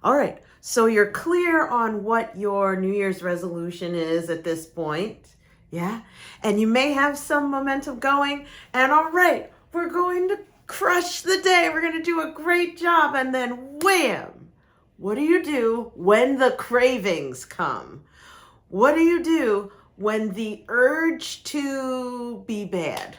All right. So you're clear on what your New Year's resolution is at this point. Yeah. And you may have some momentum going. And all right, we're going to crush the day. We're going to do a great job. And then wham! What do you do when the cravings come? What do you do when the urge to be bad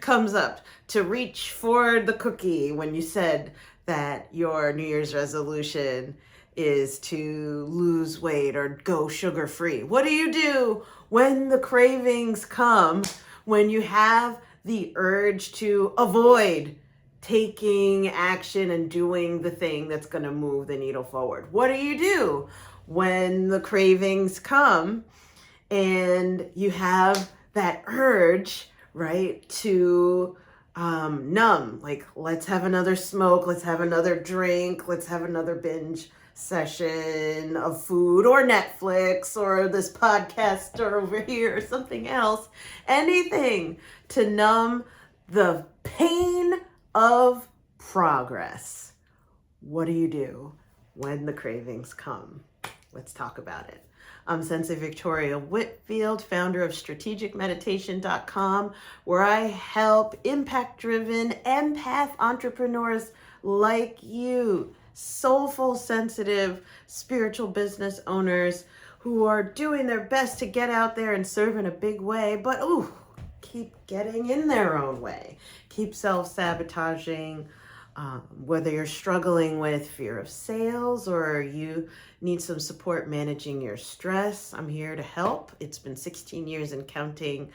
comes up, to reach for the cookie when you said that your New Year's resolution is to lose weight or go sugar free? What do you do when the cravings come, when you have the urge to avoid taking action and doing the thing that's going to move the needle forward? What do you do when the cravings come and you have that urge, right, to numb? Like, let's have another smoke, let's have another drink, let's have another binge session of food or Netflix or this podcast or over here or something else, anything to numb the pain of progress. What do you do when the cravings come? Let's talk about it. I'm Sensei Victoria Whitfield, founder of strategicmeditation.com, where I help impact-driven empath entrepreneurs like you, soulful, sensitive, spiritual business owners who are doing their best to get out there and serve in a big way, but keep getting in their own way, keep self-sabotaging, whether you're struggling with fear of sales or you need some support managing your stress. I'm here to help. It's been 16 years and counting,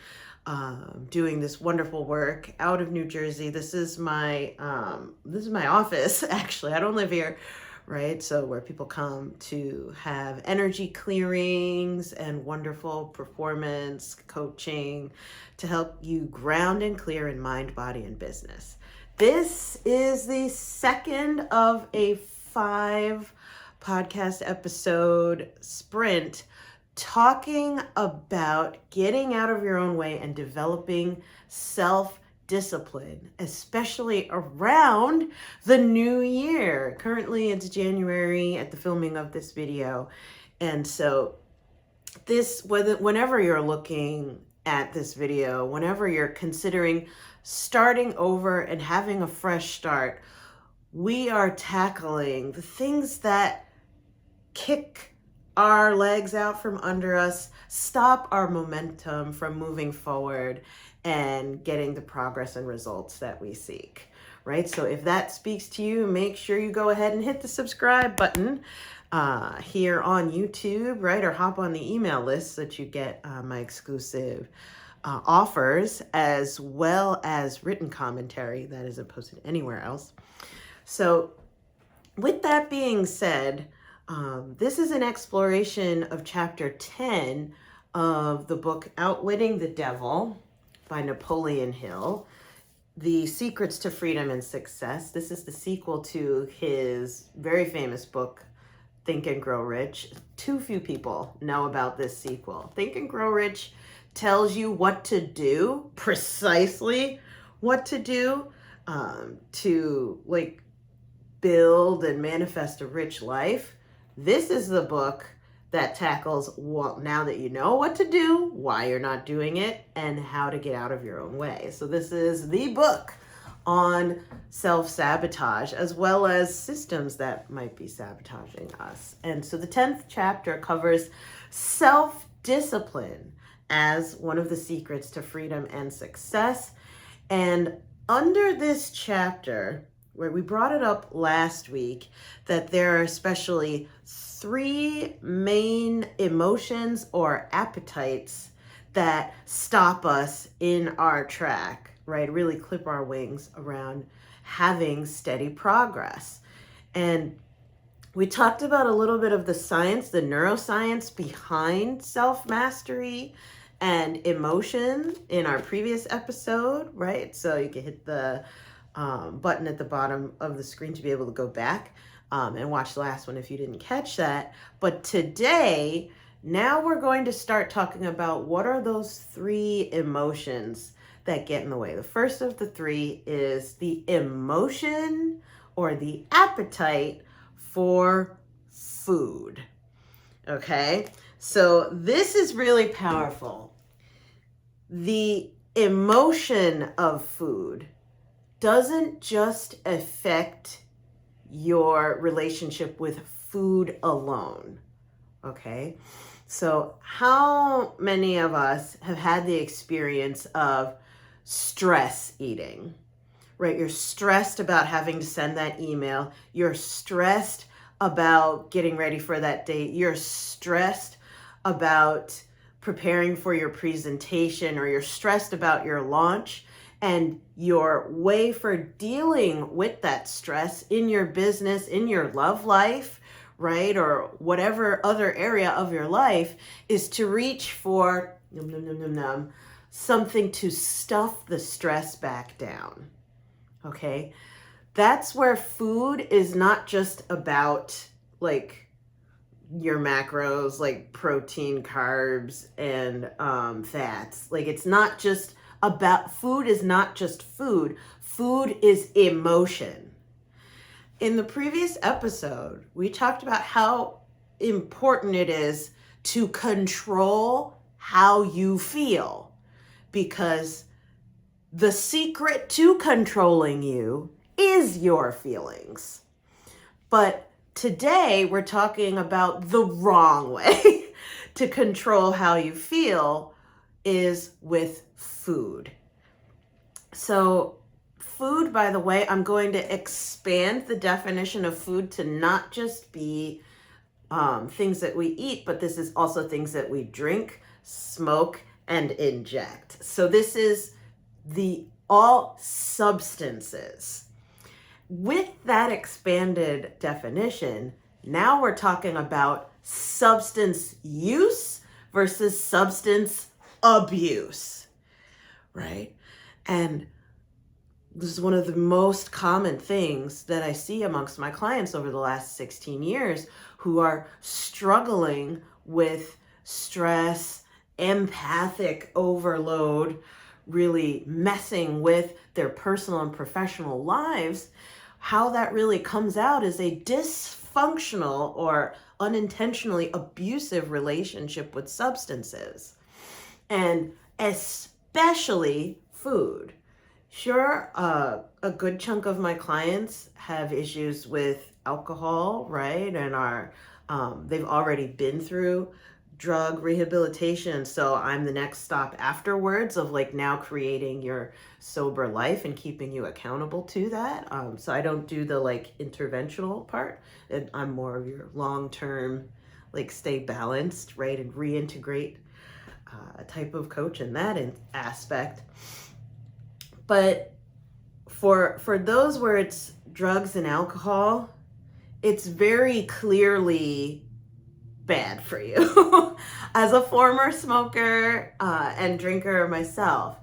doing this wonderful work out of New Jersey. This is my office, actually. I don't live here, right? So where people come to have energy clearings and wonderful performance coaching to help you ground and clear in mind, body, and business. This is the second of a 5 podcast episode sprint talking about getting out of your own way and developing self-discipline, especially around the new year. Currently, it's January at the filming of this video. And so whenever you're looking at this video, whenever you're considering starting over and having a fresh start, we are tackling the things that kick our legs out from under us, stop our momentum from moving forward and getting the progress and results that we seek, right? So if that speaks to you, make sure you go ahead and hit the subscribe button here on YouTube, right? Or hop on the email list so that you get my exclusive offers, as well as written commentary that isn't posted anywhere else. So with that being said, this is an exploration of chapter 10 of the book Outwitting the Devil by Napoleon Hill, The Secrets to Freedom and Success. This is the sequel to his very famous book, Think and Grow Rich. Too few people know about this sequel. Think and Grow Rich tells you what to do, precisely what to do, to like build and manifest a rich life. This is the book that tackles, well, now that you know what to do, why you're not doing it, and how to get out of your own way. So this is the book on self-sabotage, as well as systems that might be sabotaging us. And so the 10th chapter covers self-discipline as one of the secrets to freedom and success. And under this chapter, where we brought it up last week, that there are especially 3 main emotions or appetites that stop us in our track, right? Really clip our wings around having steady progress. And we talked about a little bit of the science, the neuroscience behind self-mastery and emotion in our previous episode, right? So you can hit the button at the bottom of the screen to be able to go back and watch the last one if you didn't catch that. But today, now we're going to start talking about what are those 3 emotions that get in the way. The first of the 3 is the emotion or the appetite for food. Okay, so this is really powerful. The emotion of food doesn't just affect your relationship with food alone. Okay, so how many of us have had the experience of stress eating? Right? You're stressed about having to send that email. You're stressed about getting ready for that date. You're stressed about preparing for your presentation, or you're stressed about your launch. And your way for dealing with that stress in your business, in your love life, right? Or whatever other area of your life is to reach for something to stuff the stress back down. Okay, that's where food is not just about like your macros, like protein, carbs, and fats. Like it's not just about food, is not just food. Food is emotion. In the previous episode, we talked about how important it is to control how you feel, because the secret to controlling you is your feelings. But today we're talking about the wrong way to control how you feel is with food. So food, by the way, I'm going to expand the definition of food to not just be things that we eat, but this is also things that we drink, smoke, and inject. So this is the all substances. With that expanded definition, now we're talking about substance use versus substance abuse, right? And this is one of the most common things that I see amongst my clients over the last 16 years who are struggling with stress, empathic overload, really messing with their personal and professional lives. How that really comes out is a dysfunctional or unintentionally abusive relationship with substances, and especially food. Sure, a good chunk of my clients have issues with alcohol, right? And are they've already been through drug rehabilitation. So I'm the next stop afterwards of like now creating your sober life and keeping you accountable to that. So I don't do the like interventional part. And I'm more of your long-term, like stay balanced, right? And reintegrate type of coach in that aspect. But for those where it's drugs and alcohol, it's very clearly bad for you. As a former smoker and drinker myself,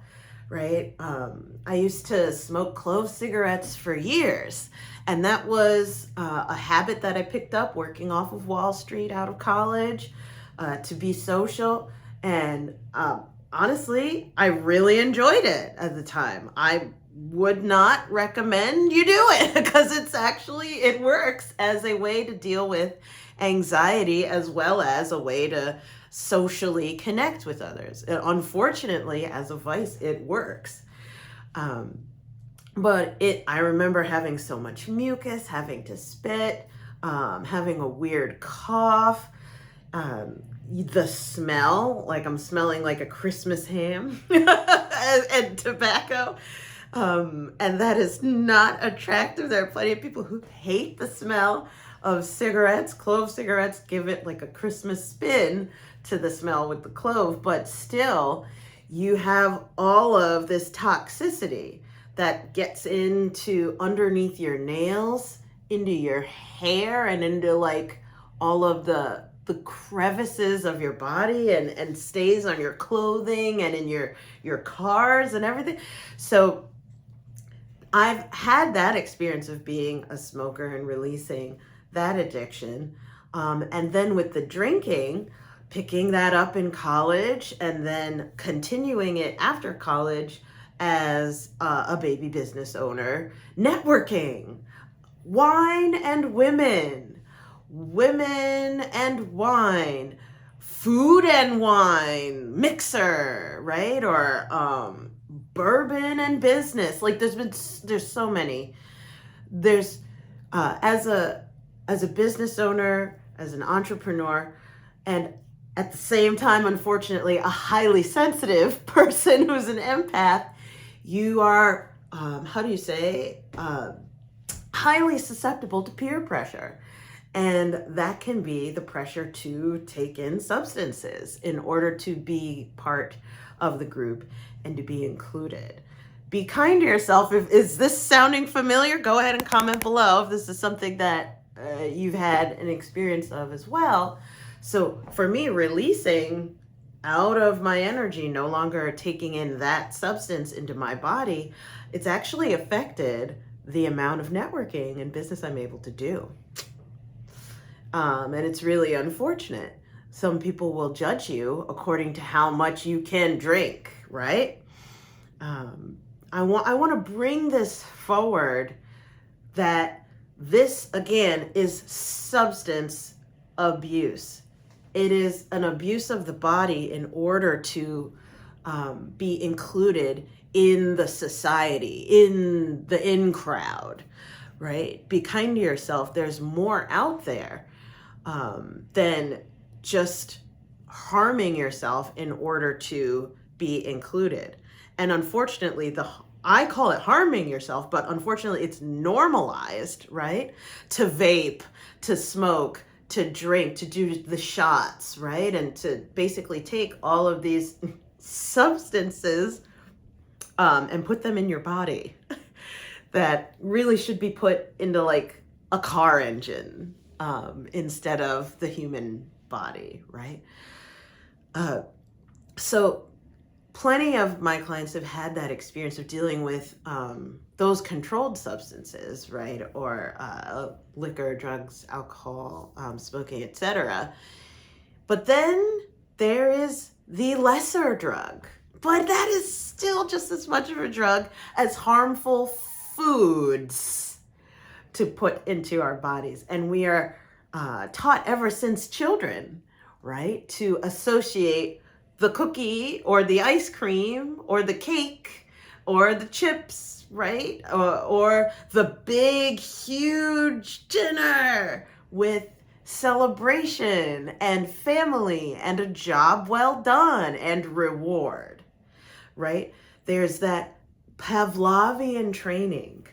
right? I used to smoke clove cigarettes for years, and that was a habit that I picked up working off of Wall Street out of college to be social. And honestly, I really enjoyed it at the time. I would not recommend you do it because it works as a way to deal with anxiety as well as a way to socially connect with others. And unfortunately, as a vice, it works. But I remember having so much mucus, having to spit, having a weird cough, the smell, like I'm smelling like a Christmas ham and tobacco. And that is not attractive. There are plenty of people who hate the smell of cigarettes. Clove cigarettes give it like a Christmas spin to the smell with the clove, but still you have all of this toxicity that gets into underneath your nails, into your hair, and into like all of the crevices of your body, and stays on your clothing and in your cars and everything. So I've had that experience of being a smoker and releasing that addiction. And then with the drinking, picking that up in college and then continuing it after college as a baby business owner, networking, wine and women, women and wine, food and wine mixer, right? Or bourbon and business. Like there's so many. There's as a business owner, as an entrepreneur, and at the same time, unfortunately, a highly sensitive person who's an empath, you are how do you say, highly susceptible to peer pressure. And that can be the pressure to take in substances in order to be part of the group and to be included. Be kind to yourself. Is this sounding familiar? Go ahead and comment below if this is something that you've had an experience of as well. So for me, releasing out of my energy, no longer taking in that substance into my body, it's actually affected the amount of networking and business I'm able to do. And it's really unfortunate. Some people will judge you according to how much you can drink, right? I want to bring this forward, that this, again, is substance abuse. It is an abuse of the body in order to be included in the society, in the in crowd, right? Be kind to yourself. There's more out there than just harming yourself in order to be included. And unfortunately, I call it harming yourself, but unfortunately it's normalized, right? To vape, to smoke, to drink, to do the shots, right? And to basically take all of these substances and put them in your body that really should be put into like a car engine instead of the human body, right? So plenty of my clients have had that experience of dealing with those controlled substances, right? Or liquor, drugs, alcohol, smoking, etc. But then there is the lesser drug, but that is still just as much of a drug as harmful foods to put into our bodies. And we are taught ever since children, right, to associate the cookie or the ice cream or the cake or the chips, right, or the big, huge dinner with celebration and family and a job well done and reward, right? There's that Pavlovian training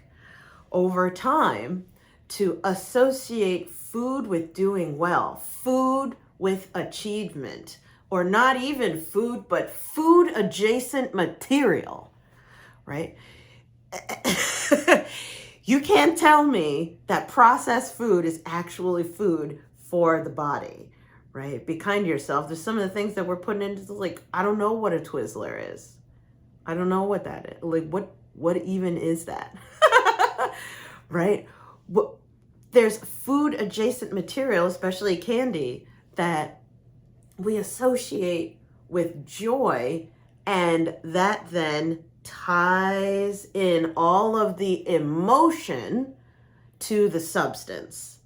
over time to associate food with doing well, food with achievement, or not even food, but food adjacent material, right? You can't tell me that processed food is actually food for the body, right? Be kind to yourself. There's some of the things that we're putting into, like, I don't know what a Twizzler is. I don't know what that is. Like, what even is that? Right? There's food adjacent material, especially candy, that we associate with joy, and that then ties in all of the emotion to the substance.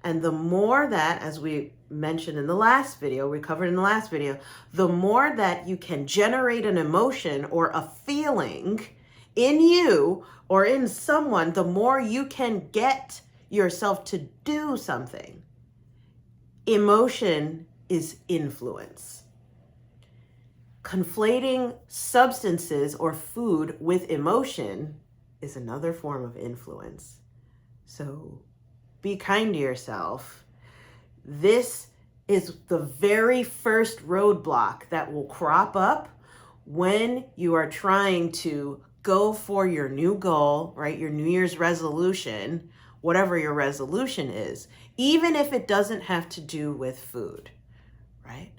And the more that, as we mentioned in the last video, we covered in the last video, the more that you can generate an emotion or a feeling in you or in someone, the more you can get yourself to do something. Emotion is influence. Conflating substances or food with emotion is another form of influence. So be kind to yourself. This is the very first roadblock that will crop up when you are trying to go for your new goal, right? Your New Year's resolution, whatever your resolution is, even if it doesn't have to do with food, right?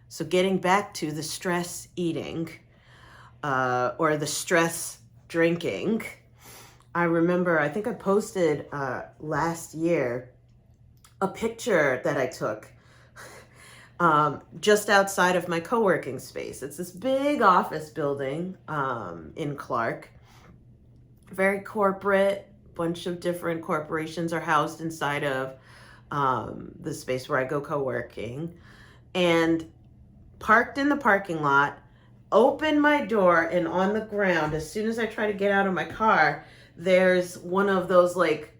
So getting back to the stress eating or the stress drinking, I remember, I think I posted last year a picture that I took just outside of my co-working space. It's this big office building in Clark, very corporate, bunch of different corporations are housed inside of the space where I go co-working, and parked in the parking lot, open my door, and on the ground, as soon as I try to get out of my car, there's one of those like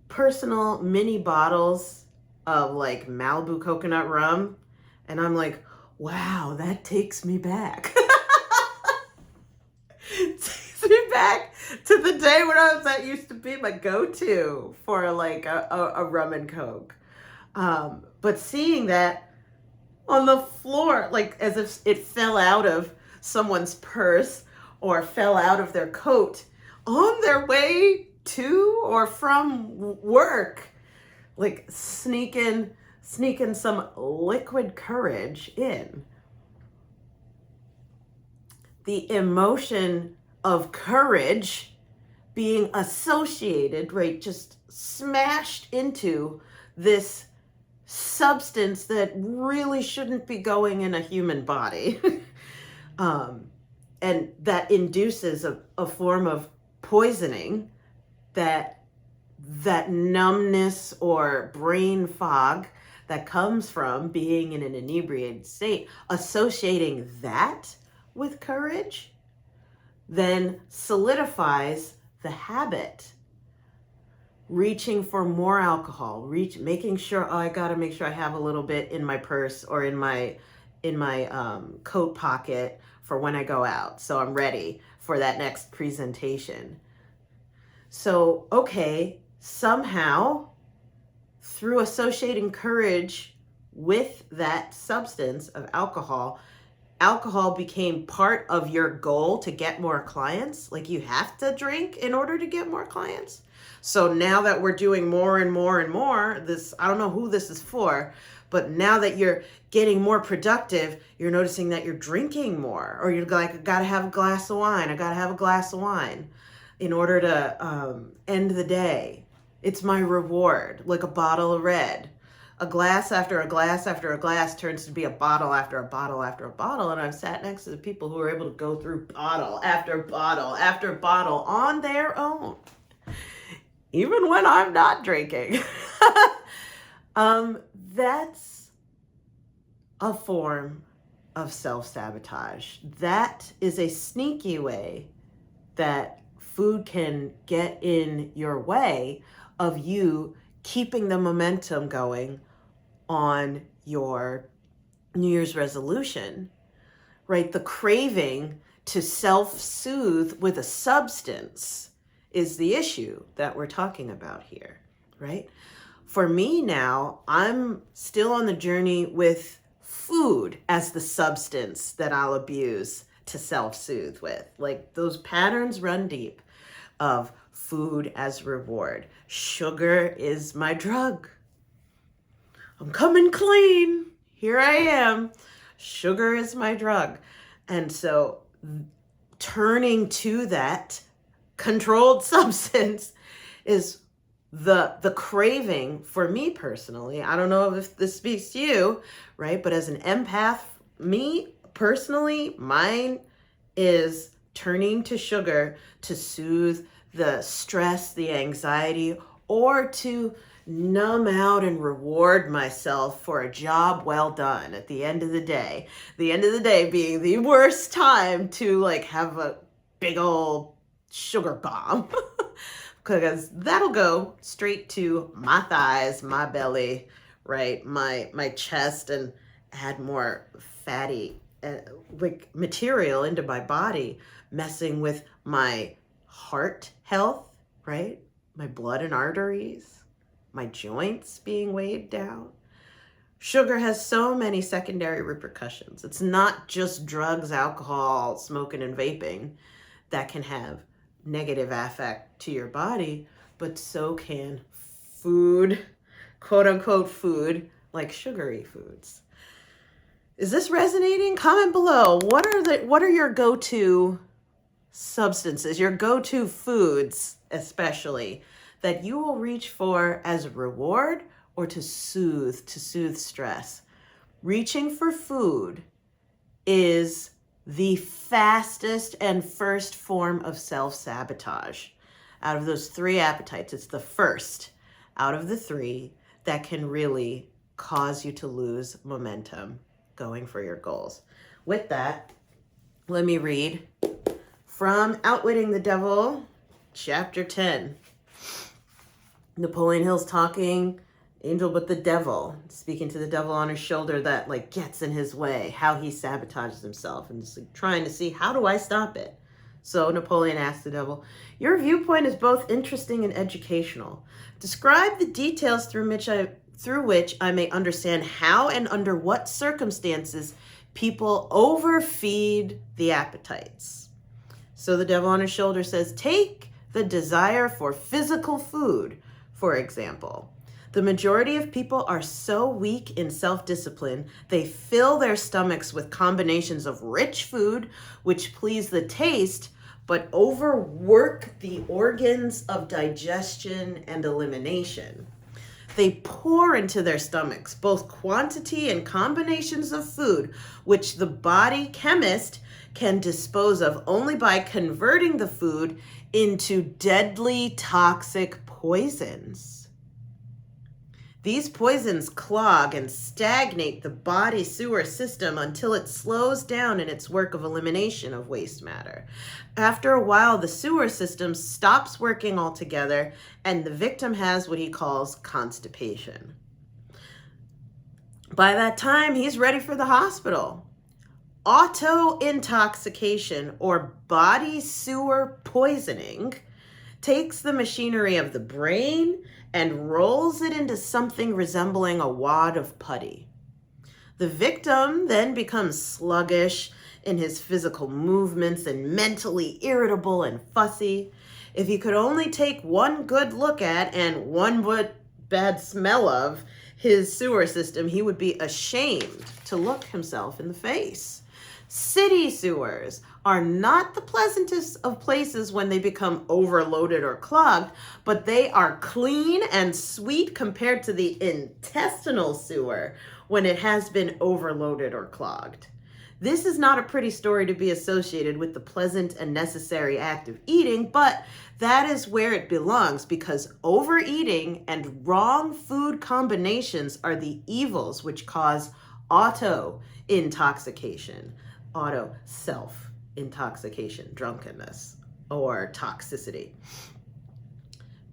personal mini bottles of like Malibu coconut rum. And I'm like, wow, that takes me back. Takes me back to the day when that used to be my go-to for like a rum and coke. But seeing that on the floor, like as if it fell out of someone's purse or fell out of their coat on their way to or from work, like sneaking some liquid courage in. The emotion of courage being associated, right, just smashed into this substance that really shouldn't be going in a human body. And that induces a form of poisoning, that numbness or brain fog that comes from being in an inebriated state. Associating that with courage then solidifies the habit, reaching for more alcohol, making sure, I gotta make sure I have a little bit in my purse or in my coat pocket for when I go out, so I'm ready for that next presentation. So, okay, somehow through associating courage with that substance of alcohol became part of your goal to get more clients. Like you have to drink in order to get more clients. So now that we're doing more and more and more, I don't know who this is for, but now that you're getting more productive, you're noticing that you're drinking more, or you're like, I gotta have a glass of wine. I gotta have a glass of wine in order to end the day. It's my reward, like a bottle of red. A glass after a glass after a glass turns to be a bottle after a bottle after a bottle. And I've sat next to the people who are able to go through bottle after bottle after bottle on their own, even when I'm not drinking. That's a form of self-sabotage. That is a sneaky way that food can get in your way of you keeping the momentum going on your New Year's resolution, right? The craving to self-soothe with a substance is the issue that we're talking about here, right? For me now, I'm still on the journey with food as the substance that I'll abuse to self-soothe with. Like those patterns run deep of food as reward. Sugar is my drug. I'm coming clean. Here I am. Sugar is my drug. And so turning to that controlled substance is the craving for me personally. I don't know if this speaks to you, right? But as an empath, me personally, mine is turning to sugar to soothe the stress, the anxiety, or to numb out and reward myself for a job well done at the end of the day. The end of the day being the worst time to like have a big old sugar bomb because that'll go straight to my thighs, my belly, right? My chest, and add more fatty like material into my body, messing with my heart health, right? My blood and arteries, my joints being weighed down. Sugar has so many secondary repercussions. It's not just drugs, alcohol, smoking, and vaping that can have negative affect to your body, but so can food, quote unquote food, like sugary foods. Is this resonating? Comment below. What are your go-to substances, your go-to foods especially, that you will reach for as a reward or to soothe stress? Reaching for food is the fastest and first form of self-sabotage. Out of those three appetites, it's the first out of the three that can really cause you to lose momentum going for your goals. With that, let me read from Outwitting the Devil, chapter 10. Napoleon Hill's talking, angel but the devil, speaking to the devil on his shoulder that like gets in his way, how he sabotages himself, and just like, trying to see, how do I stop it? So Napoleon asked the devil, your viewpoint is both interesting and educational. Describe the details through which I may understand how and under what circumstances people overfeed the appetites. So the devil on his shoulder says, take the desire for physical food, for example. The majority of people are so weak in self-discipline, they fill their stomachs with combinations of rich food, which please the taste, but overwork the organs of digestion and elimination. They pour into their stomachs both quantity and combinations of food, which the body chemist can dispose of only by converting the food into deadly toxic poisons. These poisons clog and stagnate the body sewer system until it slows down in its work of elimination of waste matter. After a while, the sewer system stops working altogether, and the victim has what he calls constipation. By that time, he's ready for the hospital. Auto-intoxication, or body sewer poisoning, takes the machinery of the brain and rolls it into something resembling a wad of putty. The victim then becomes sluggish in his physical movements and mentally irritable and fussy. If he could only take one good look at and one bad smell of his sewer system, he would be ashamed to look himself in the face. City sewers are not the pleasantest of places when they become overloaded or clogged, but they are clean and sweet compared to the intestinal sewer when it has been overloaded or clogged. This is not a pretty story to be associated with the pleasant and necessary act of eating, but that is where it belongs, because overeating and wrong food combinations are the evils which cause auto-intoxication, self-intoxication, drunkenness, or toxicity.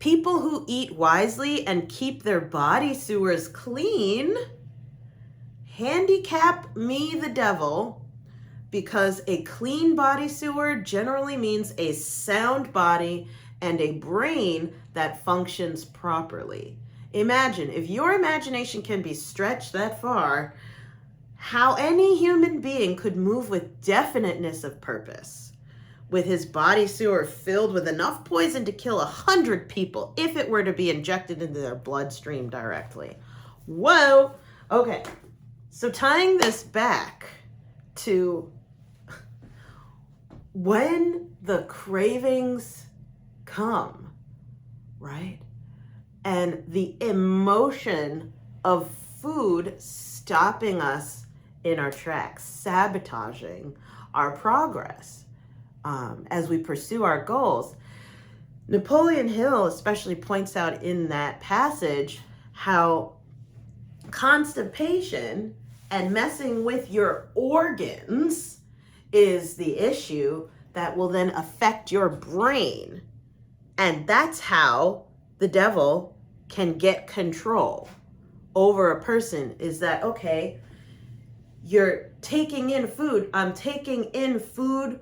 People who eat wisely and keep their body sewers clean handicap me, the devil, because a clean body sewer generally means a sound body and a brain that functions properly. Imagine, if your imagination can be stretched that far, how any human being could move with definiteness of purpose, with his body sewer filled with enough poison to kill 100 people if it were to be injected into their bloodstream directly. Whoa! Okay, so tying this back to when the cravings come, right? And the emotion of food stopping us in our tracks, sabotaging our progress as we pursue our goals. Napoleon Hill especially points out in that passage how constipation and messing with your organs is the issue that will then affect your brain. And that's how the devil can get control over a person, is that, okay, you're taking in food, I'm taking in food,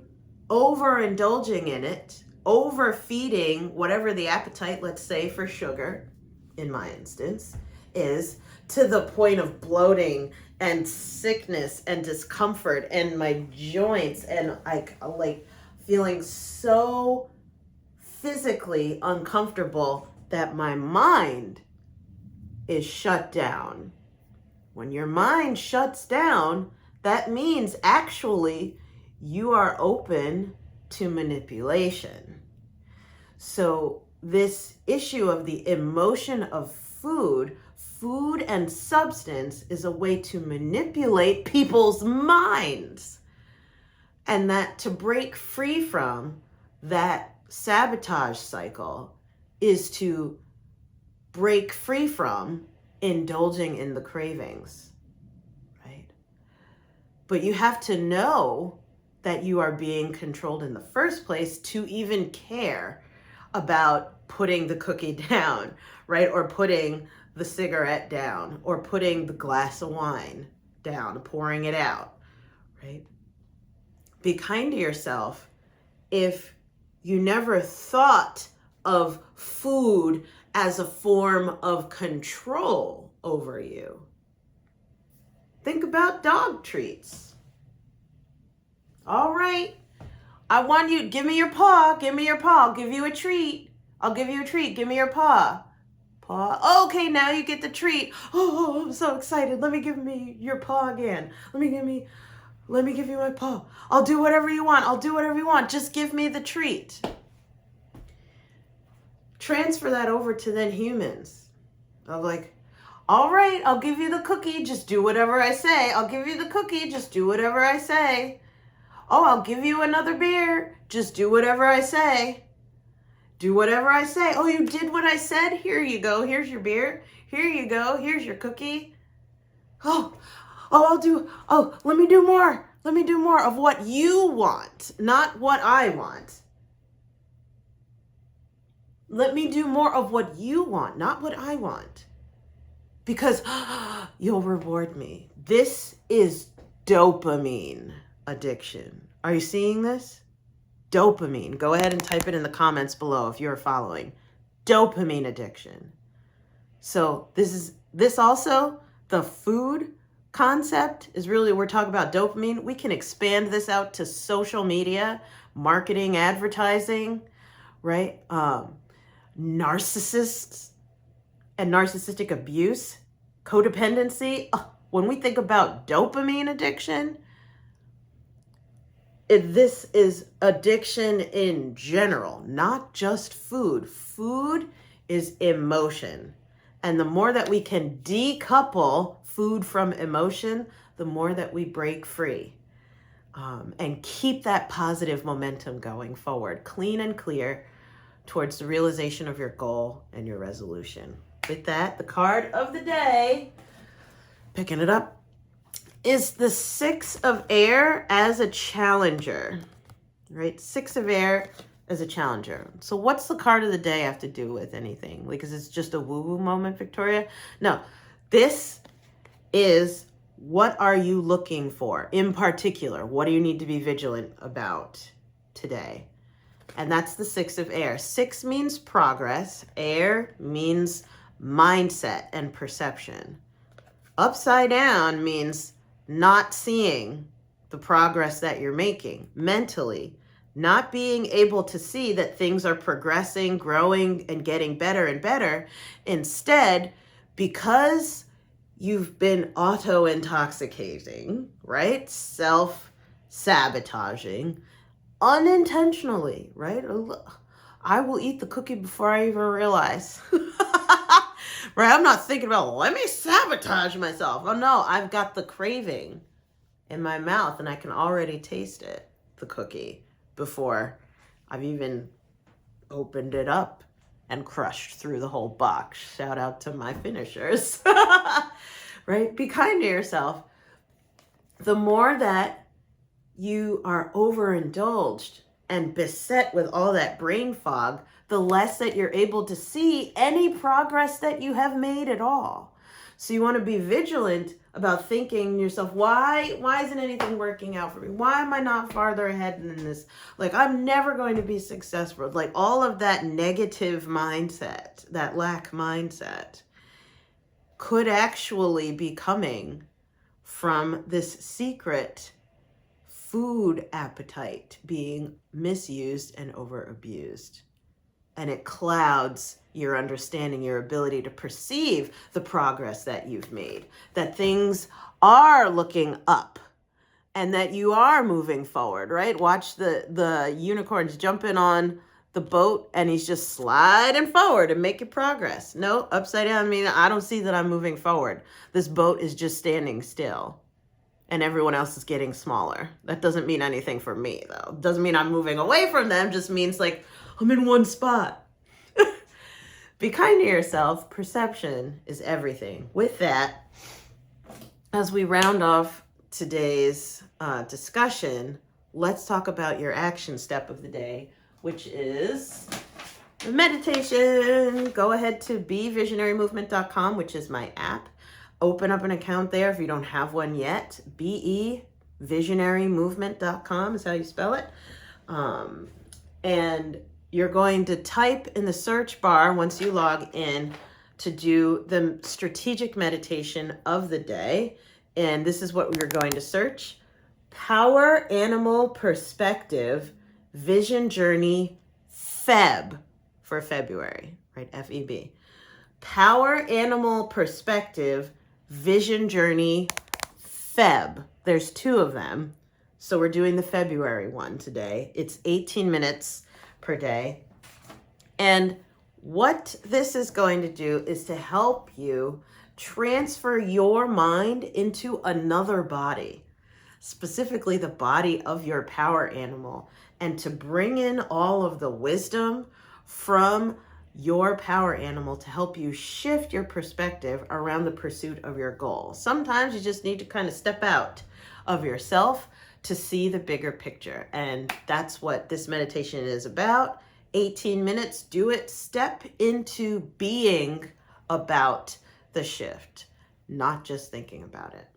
overindulging in it, overfeeding whatever the appetite, let's say for sugar, in my instance, is, to the point of bloating and sickness and discomfort and my joints and like feeling so physically uncomfortable that my mind is shut down. When your mind shuts down, that means actually you are open to manipulation. So this issue of the emotion of food and substance is a way to manipulate people's minds. And that to break free from that sabotage cycle is to break free from indulging in the cravings, right? But you have to know that you are being controlled in the first place to even care about putting the cookie down, right? Or putting the cigarette down, or putting the glass of wine down, pouring it out, right? Be kind to yourself if you never thought of food as a form of control over you. Think about dog treats. All right, I want you, give me your paw, give me your paw, I'll give you a treat. I'll give you a treat, give me your paw. Paw, okay, now you get the treat. Oh, I'm so excited. Let me give me your paw again. Let me give you my paw. I'll do whatever you want. I'll do whatever you want. Just give me the treat. Transfer that over to then humans. Of like, all right, I'll give you the cookie. Just do whatever I say. I'll give you the cookie. Just do whatever I say. Oh, I'll give you another beer. Just do whatever I say. Do whatever I say. Oh, you did what I said? Here you go. Here's your beer. Here you go. Here's your cookie. Oh, let me do more. Let me do more of what you want, not what I want. Let me do more of what you want, not what I want. Because you'll reward me. This is dopamine addiction. Are you seeing this? Dopamine. Go ahead and type it in the comments below if you're following. Dopamine addiction. So this also, the food concept is really, we're talking about dopamine. We can expand this out to social media, marketing, advertising, right? Narcissists and narcissistic abuse, codependency. When we think about dopamine addiction, this is addiction in general, not just food. Food is emotion. And the more that we can decouple food from emotion, the more that we break free and keep that positive momentum going forward, clean and clear towards the realization of your goal and your resolution. With that, the card of the day, picking it up, is the Six of Air as a challenger, right? Six of Air as a challenger. So what's the card of the day have to do with anything? Because it's just a woo-woo moment, Victoria? No, this is, what are you looking for? In particular, what do you need to be vigilant about today? And that's the Six of Air. Six means progress. Air means mindset and perception. Upside down means not seeing the progress that you're making mentally, not being able to see that things are progressing, growing, and getting better and better. Instead, because you've been auto-intoxicating, right? Self-sabotaging, unintentionally, right? I will eat the cookie before I even realize. Right? I'm not thinking about, let me sabotage myself. Oh no, I've got the craving in my mouth and I can already taste it, the cookie, before I've even opened it up and crushed through the whole box. Shout out to my finishers. Right? Be kind to yourself. The more that you are overindulged and beset with all that brain fog, the less that you're able to see any progress that you have made at all. So you want to be vigilant about thinking to yourself, why isn't anything working out for me? Why am I not farther ahead than this? Like, I'm never going to be successful. Like, all of that negative mindset, that lack mindset, could actually be coming from this secret food appetite being misused and over abused. And it clouds your understanding, your ability to perceive the progress that you've made, that things are looking up and that you are moving forward, right? Watch the unicorns jumping on the boat and he's just sliding forward and making progress. No, upside down, I mean, I don't see that I'm moving forward. This boat is just standing still and everyone else is getting smaller. That doesn't mean anything for me though. Doesn't mean I'm moving away from them, just means like, I'm in one spot. Be kind to yourself. Perception is everything. With that, as we round off today's discussion, let's talk about your action step of the day, which is meditation. Go ahead to bevisionarymovement.com, which is my app. Open up an account there if you don't have one yet. bevisionarymovement.com is how you spell it. And you're going to type in the search bar once you log in to do the strategic meditation of the day. And this is what we're going to search: Power Animal Perspective Vision Journey Feb for February, right? F-E-B. Power Animal Perspective Vision Journey Feb. There's 2 of them. So we're doing the February one today. It's 18 minutes per day. And what this is going to do is to help you transfer your mind into another body, specifically the body of your power animal, and to bring in all of the wisdom from your power animal to help you shift your perspective around the pursuit of your goal. Sometimes you just need to kind of step out of yourself to see the bigger picture. And that's what this meditation is about. 18 minutes, do it. Step into being about the shift, not just thinking about it.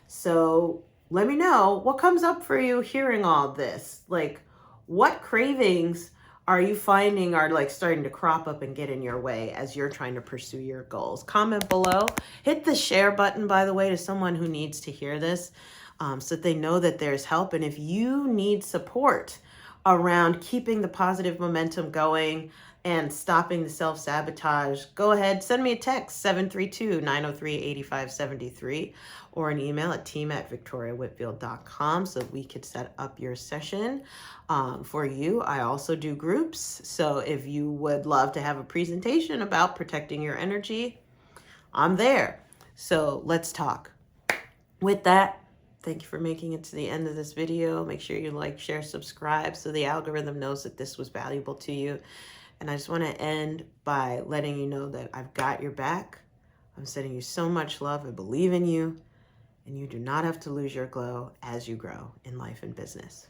So let me know what comes up for you hearing all this. Like, what cravings are you finding are like starting to crop up and get in your way as you're trying to pursue your goals? Comment below. Hit the share button, by the way, to someone who needs to hear this, so that they know that there's help. And if you need support around keeping the positive momentum going and stopping the self-sabotage, go ahead, send me a text, 732-903-8573, or an email at team@victoriawhitfield.com so we could set up your session for you. I also do groups, so if you would love to have a presentation about protecting your energy, I'm there. So let's talk. With that, thank you for making it to the end of this video. Make sure you like, share, subscribe so the algorithm knows that this was valuable to you. And I just want to end by letting you know that I've got your back. I'm sending you so much love. I believe in you. And you do not have to lose your glow as you grow in life and business.